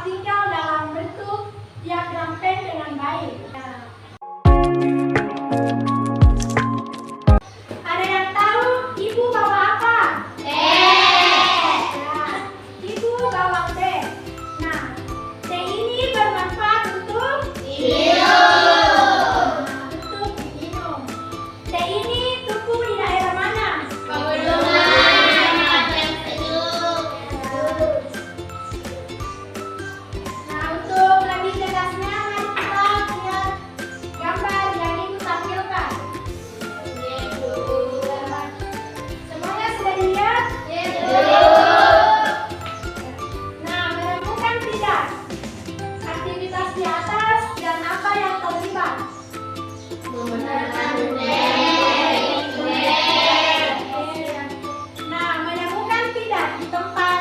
tinggal dalam bentuk diagram pen dengan baik. Ada yang tahu ibu bawa apa? Ibu bawa teh. Nah, teh ini bermanfaat untuk untuk diminum. Teh ini tumbuh di daerah mana? Nah, untuk lebih jelasnya, mari kita lihat gambar yang ibu tampilkan. Semuanya sudah dilihat? Nah, menemukan tidak aktivitas di atas dan apa yang terlibat? Nah, menemukan tidak di tempat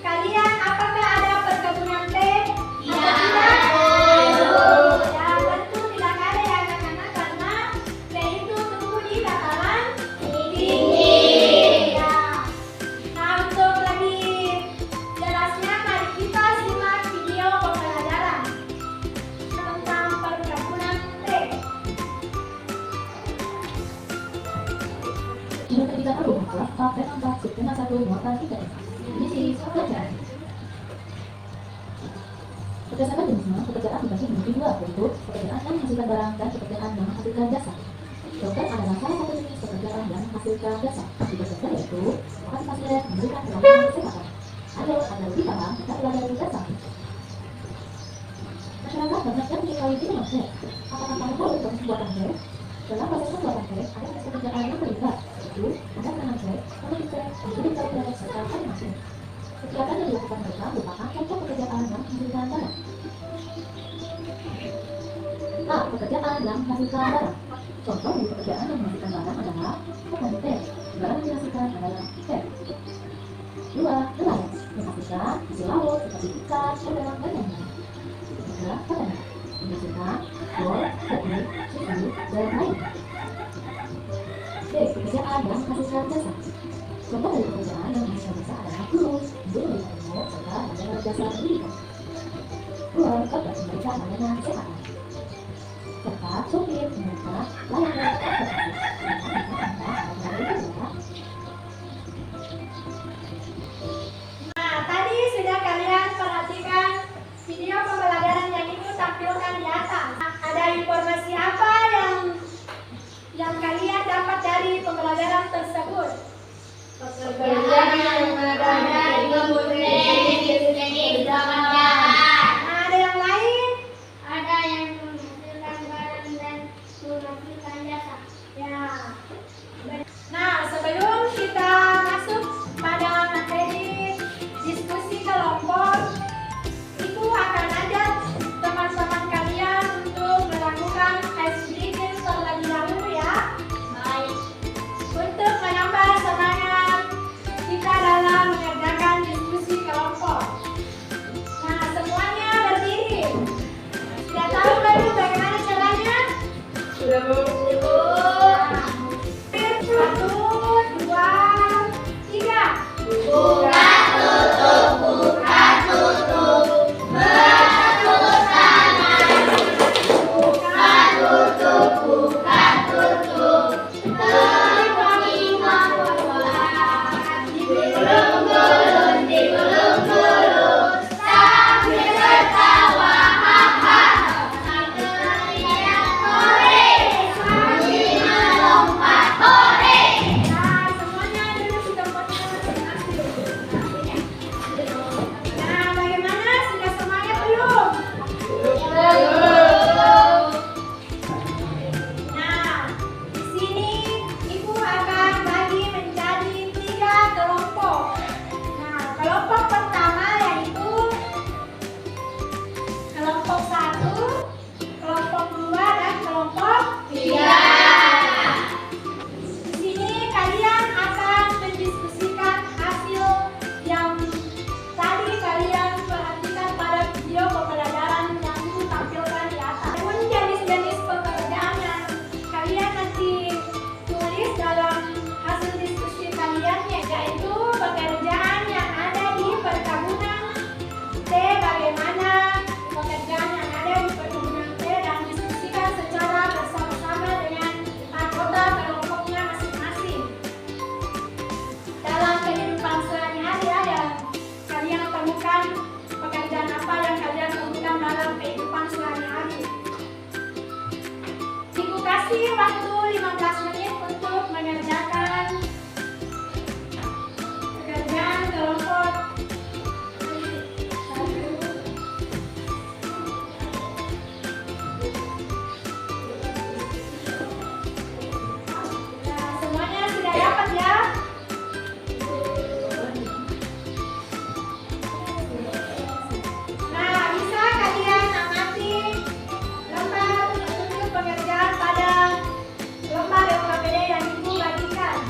kalian apakah ada perkebunan teh? Atau tidak? Ya, tentu tidak ada ya anak-anak karena teh itu tumbuh di dataran tinggi. Ya. Nah, untuk lebih jelasnya mari kita simak video pembelajaran tentang perkebunan teh. Sudah ketika tahu bahwa Paket 4 subtema 1 muatan 3 ini series pelajaran. Berdasarkan jenisnya, pekerjaan dibagi menjadi dua, yaitu pekerjaan yang menghasilkan barang dan pekerjaan yang menghasilkan jasa. Dokter adalah salah satu jenis pekerjaan yang menghasilkan jasa. Tiga dokter yaitu merawat pasien, memberikan pelayanan kesehatan. Ayo, anda lebih paham, kita pelajari bersama. Masyarakat banyak yang menyukai minuman teh. Apakah kamu tahu proses pembuatan teh? Dalam proses pembuatan teh, ada jenis pekerjaan yang terlibat, yaitu ada menanam teh, memetik teh, memberikan teh, serta animasi. Kegiatan yang dilakukan mereka merupakan contoh pekerjaan yang menghasilkan barang. A. Pekerjaan yang menghasilkan barang. Contoh dari pekerjaan yang menghasilkan barang adalah petani teh. Barang yang dihasilkan adalah teh. 2. Nelayan menghasilkan hasil laut seperti ikan, udang, dan lain-lain. 3. Petani menghasilkan bor, kopi, susu, dan lainnya. D. Pekerjaan yang menghasilkan jasa. Contoh dari pekerjaan yang menghasilkan jasa adalah guru di ilmu, serta adalah jasa pendidikan. 2. Dokter memberikan layanan kesehatan. Serta sopir memberikan layanan Nah, tadi sudah kalian perhatikan video pembelajaran yang ibu tampilkan di atas. Nah, ada informasi apa yang kalian dapat dari pembelajaran tersebut? Pekerjaan yang ada di kebun teh Nah, ada yang lain? ada yang menghasilkan barang dan menghasilkan jasa. Ya. Nah, sebelum kita masuk pada materi diskusi kelompok, ibu akan ajak teman-teman kalian untuk melakukan ice breathing terlebih dahulu ya. Baik. Untuk menambah semangat kita dalam mengerjakan diskusi kelompok. dikasih waktu 15 menit untuk mengerjakan pekerjaan kelompok. Nah, semuanya sudah dapat ya? Nah, bisa kalian amati lembar petunjuk pengerjaan pada lembar LKPD yang Ibu bagikan.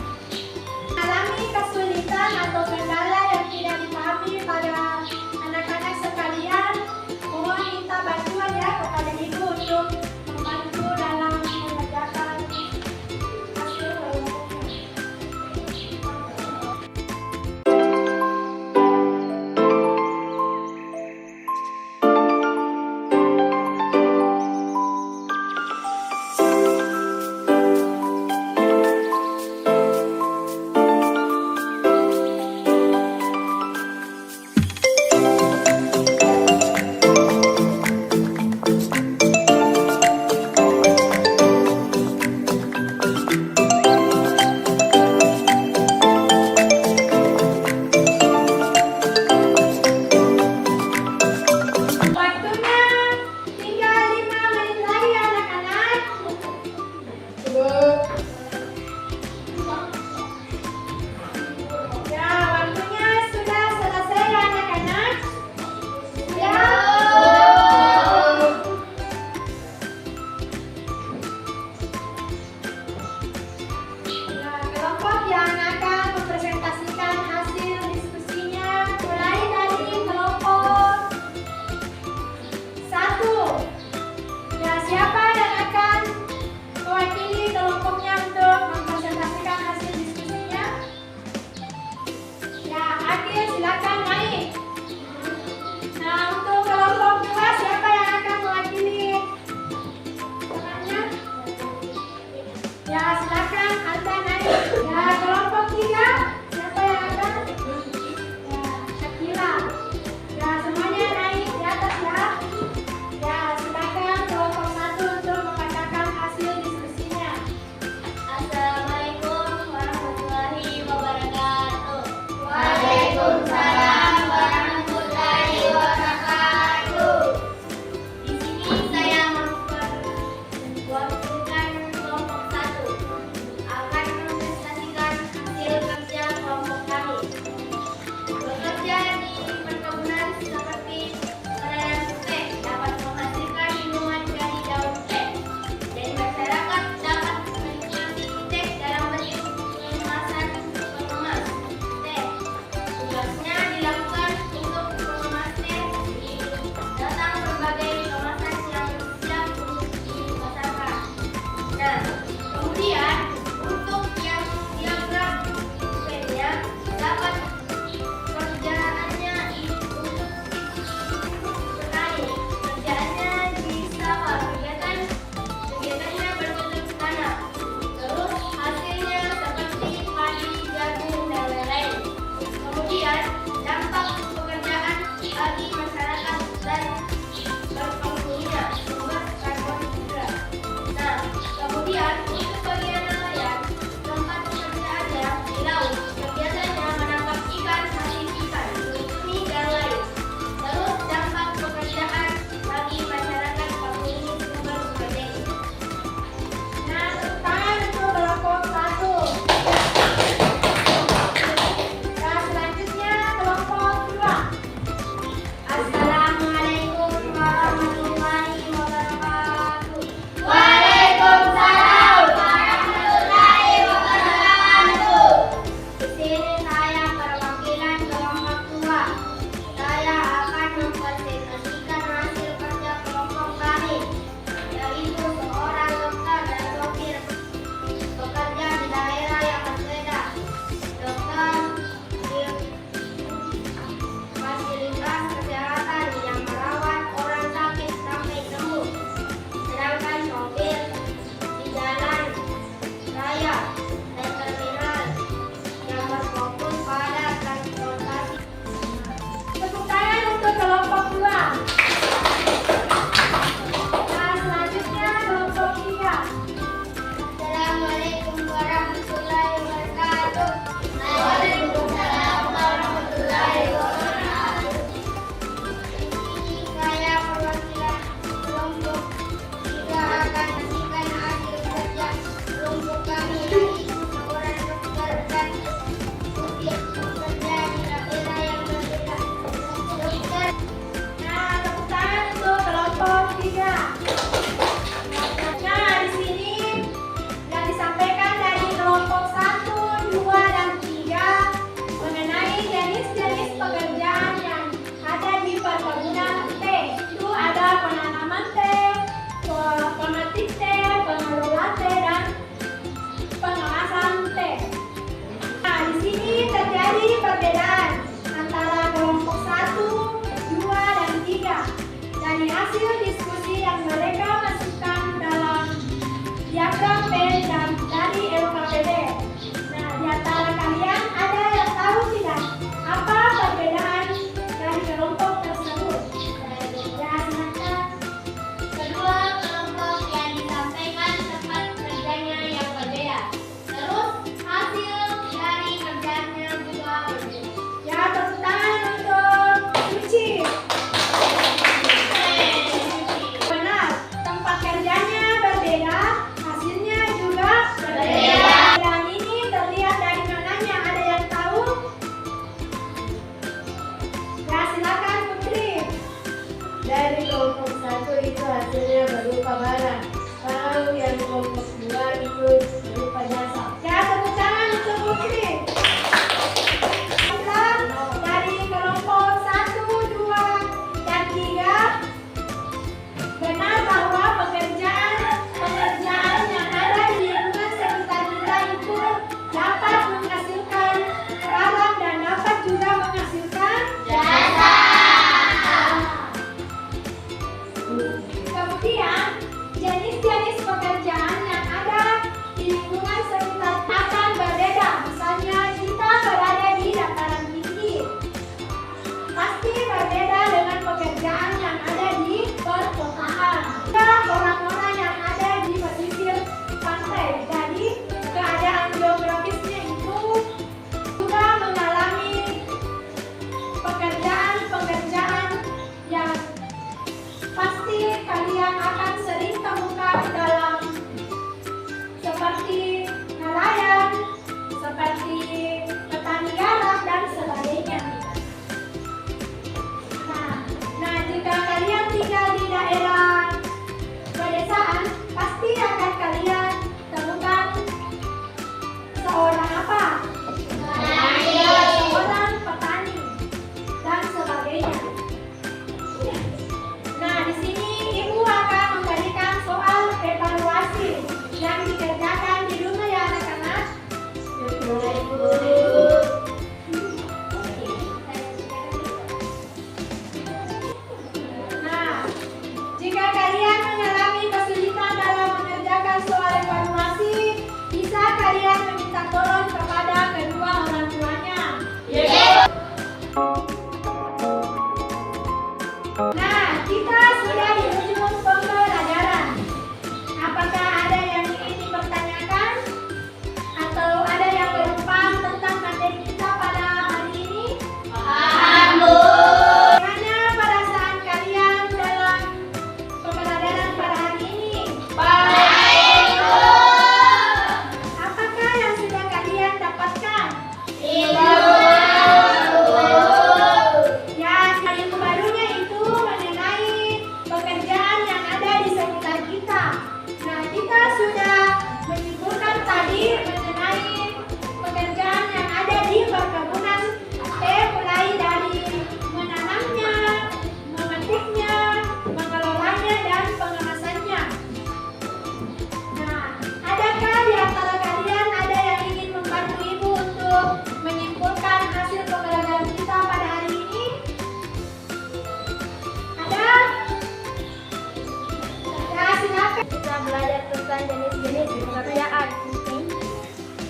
belajar tentang jenis-jenis pekerjaan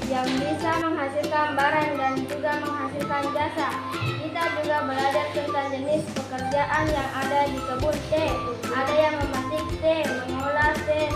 yang bisa menghasilkan barang dan juga menghasilkan jasa. Kita juga belajar tentang jenis pekerjaan yang ada di kebun teh. Ada yang memetik teh, mengolah teh,